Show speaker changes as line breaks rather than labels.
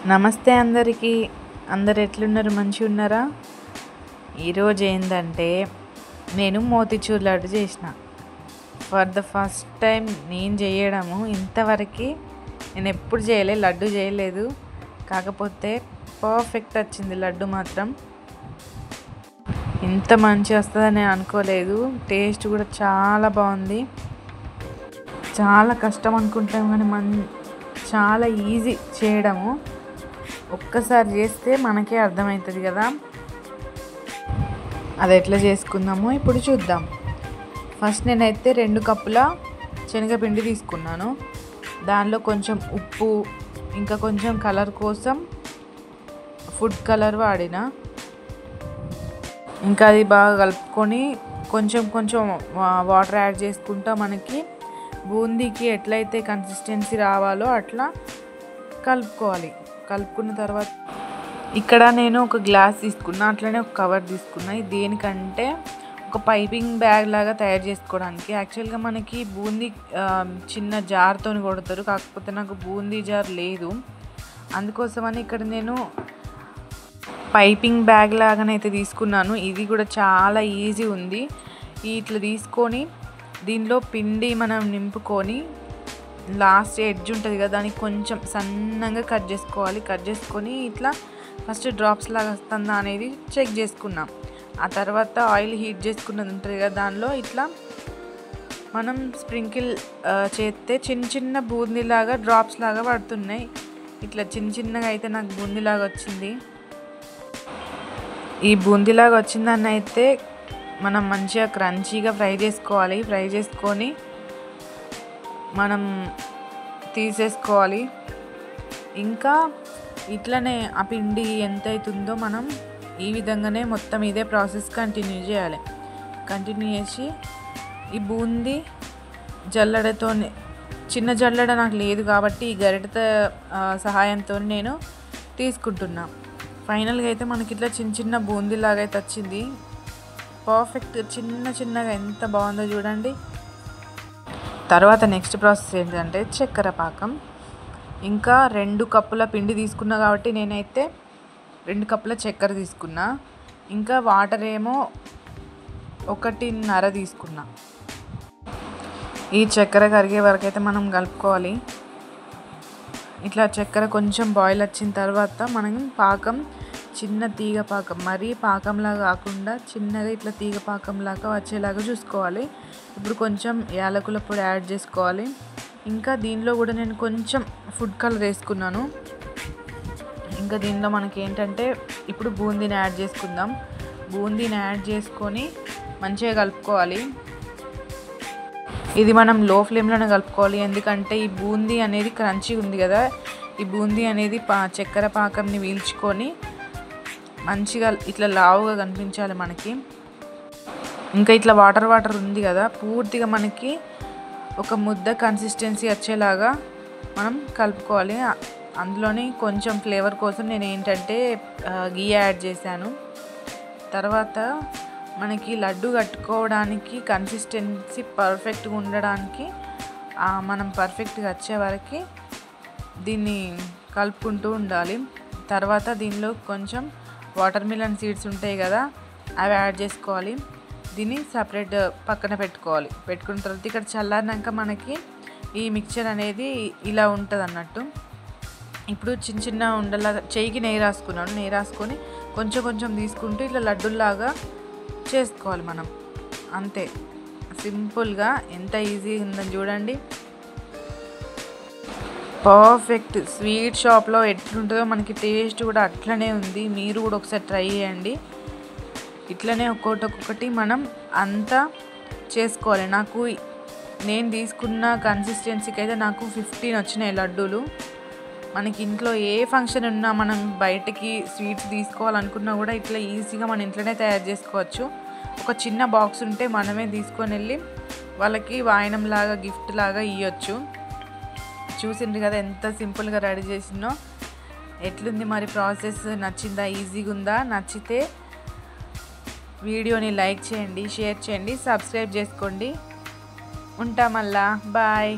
నమస్తే అందరికీ. అందరు ఎట్లున్నారు? మంచిగా ఉన్నారా? ఈరోజు ఏంటంటే నేను మోతిచూర్ లడ్డు చేసిన. ఫర్ ద ఫస్ట్ టైం నేను చేయడము. ఇంతవరకు నేను ఎప్పుడు లడ్డు చేయలేదు. కాకపోతే పర్ఫెక్ట్ వచ్చింది లడ్డు మాత్రం. ఇంత మంచి వస్తుందని అనుకోలేదు. టేస్ట్ కూడా చాలా బాగుంది. చాలా కష్టం అనుకుంటాం కానీ చాలా ఈజీ చేయడము. ఒక్కసారి చేస్తే మనకే అర్థమవుతుంది కదా. అది ఎట్లా చేసుకుందామో ఇప్పుడు చూద్దాం. ఫస్ట్ నేనైతే 2 కప్పుల శనగపిండి తీసుకున్నాను. దానిలో కొంచెం ఉప్పు, ఇంకా కొంచెం కలర్ కోసం ఫుడ్ కలర్ వాడిన. ఇంకా అది బాగా కలుపుకొని కొంచెం వాటర్ యాడ్ చేసుకుంటా మనకి బూందీకి ఎట్లయితే కన్సిస్టెన్సీ రావాలో అట్లా కలుపుకోవాలి. కలుపుకున్న తర్వాత ఇక్కడ నేను ఒక గ్లాస్ తీసుకున్నా, అట్లనే ఒక కవర్ తీసుకున్నా. దేనికంటే ఒక పైపింగ్ బ్యాగ్ లాగా తయారు చేసుకోవడానికి. యాక్చువల్గా మనకి బూందీ చిన్న జార్తో కొడతారు, కాకపోతే నాకు బూందీ జార్ లేదు. అందుకోసమని ఇక్కడ నేను పైపింగ్ బ్యాగ్ లాగానైతే తీసుకున్నాను. ఇది కూడా చాలా ఈజీ ఉంది. ఇట్లా తీసుకొని దీనిలో పిండి మనం నింపుకొని లాస్ట్ ఎడ్జ్ ఉంటుంది కదా, దానికి కొంచెం సన్నగా కట్ చేసుకోవాలి. కట్ చేసుకొని ఇట్లా ఫస్ట్ డ్రాప్స్ లాగా వస్తుందా అనేది చెక్ చేసుకున్నాం. ఆ తర్వాత ఆయిల్ హీట్ చేసుకున్నది ఉంటుంది కదా, దానిలో ఇట్లా మనం స్ప్రింకిల్ చేస్తే చిన్న బూందీలాగా డ్రాప్స్ లాగా పడుతున్నాయి. ఇట్లా చిన్నగా అయితే నాకు బూందీలాగా వచ్చింది. ఈ బూందీలాగా వచ్చిందని అయితే మనం మంచిగా క్రంచీగా ఫ్రై చేసుకోవాలి. ఫ్రై చేసుకొని మనం తీసేసుకోవాలి. ఇంకా ఇట్లనే ఆ పిండి ఎంత అవుతుందో మనం ఈ విధంగానే మొత్తం ఇదే ప్రాసెస్ కంటిన్యూ చేయాలి. కంటిన్యూ చేసి ఈ బూందీ జల్లెడతో, చిన్న జల్లెడ నాకు లేదు కాబట్టి ఈ గరిటె సహాయంతో నేను తీసుకుంటున్నా. ఫైనల్గా అయితే మనకి ఇట్లా చిన్న బూందీలాగా అయితే వచ్చింది. పర్ఫెక్ట్ చిన్నగా ఎంత బాగుందో చూడండి. తర్వాత నెక్స్ట్ ప్రాసెస్ ఏంటంటే చక్కెర పాకం. ఇంకా 2 కప్పుల పిండి తీసుకున్నా కాబట్టి నేనైతే 2 కప్పుల చక్కెర తీసుకున్నా. ఇంకా వాటర్ ఏమో 1.5 తీసుకున్నా. ఈ చక్కెర కరిగే వరకు అయితే మనం కలుపుకోవాలి. ఇట్లా చక్కెర కొంచెం బాయిల్ వచ్చిన తర్వాత మనం పాకం చిన్న తీగ పాకం, మరీ పాకంలాగా కాకుండా చిన్నగా ఇట్లా తీగ పాకంలాగా వచ్చేలాగా చూసుకోవాలి. ఇప్పుడు కొంచెం యాలకుల పొడి యాడ్ చేసుకోవాలి. ఇంకా దీనిలో కూడా నేను కొంచెం ఫుడ్ కలర్ వేసుకున్నాను. ఇంకా దీనిలో మనకి ఏంటంటే ఇప్పుడు బూందీని యాడ్ చేసుకుందాం. బూందీని యాడ్ చేసుకొని మంచిగా కలుపుకోవాలి. ఇది మనం లో ఫ్లేమ్లోనే కలుపుకోవాలి. ఎందుకంటే ఈ బూందీ అనేది క్రంచీ ఉంది కదా, ఈ బూందీ అనేది చక్కెర పాకంని పీల్చుకొని మంచిగా ఇట్లా లావుగా కనిపించాలి మనకి. ఇంకా ఇట్లా వాటర్ ఉంది కదా, పూర్తిగా మనకి ఒక ముద్ద కన్సిస్టెన్సీ వచ్చేలాగా మనం కలుపుకోవాలి. అందులోని కొంచెం ఫ్లేవర్ కోసం నేను ఏంటంటే గీ యాడ్ చేశాను. తర్వాత మనకి లడ్డు కట్టుకోవడానికి కన్సిస్టెన్సీ పర్ఫెక్ట్గా ఉండడానికి మనం పర్ఫెక్ట్గా వచ్చే వరకు దీన్ని కలుపుకుంటూ ఉండాలి. తర్వాత దీనిలో కొంచెం వాటర్ మిలన్ సీడ్స్ ఉంటాయి కదా, అవి యాడ్ చేసుకోవాలి. దీన్ని సపరేట్ పక్కన పెట్టుకోవాలి. పెట్టుకున్న తర్వాత ఇక్కడ చల్లారినాక మనకి ఈ మిక్చర్ అనేది ఇలా ఉంటుంది అన్నట్టు. ఇప్పుడు చిన్న ఉండలాగా చేయికి నెయ్యి రాసుకున్నాను. నెయ్యి రాసుకొని కొంచెం తీసుకుంటూ ఇట్లా లడ్డుల్లాగా చేసుకోవాలి మనం. అంతే సింపుల్గా. ఎంత ఈజీగా ఉందని చూడండి. పర్ఫెక్ట్. స్వీట్ షాప్లో ఎట్లుంటుందో మనకి టేస్ట్ కూడా అట్లనే ఉంది. మీరు కూడా ఒకసారి ట్రై చేయండి. ఇట్లనే ఒక్కొక్కటి మనం అంతా చేసుకోవాలి. నేను తీసుకున్న కన్సిస్టెన్సీకి అయితే నాకు 15 వచ్చినాయి లడ్డూలు. మనకి ఇంట్లో ఏ ఫంక్షన్ ఉన్నా, మనం బయటకి స్వీట్స్ తీసుకోవాలనుకున్నా కూడా ఇట్లా ఈజీగా మన ఇంట్లోనే తయారు చేసుకోవచ్చు. ఒక చిన్న బాక్స్ ఉంటే మనమే తీసుకొని వెళ్ళి వాళ్ళకి వాయనం లాగా, గిఫ్ట్ లాగా ఇవ్వచ్చు. చూసిండ్రు కదా ఎంత సింపుల్గా రెడీ చేసినో. ఎట్లుంది మరి ప్రాసెస్? నచ్చిందా? ఈజీగా ఉందా? నచ్చితే వీడియోని లైక్ చేయండి, షేర్ చేయండి, సబ్స్క్రైబ్ చేసుకోండి. ఉంటా మళ్ళా. బాయ్.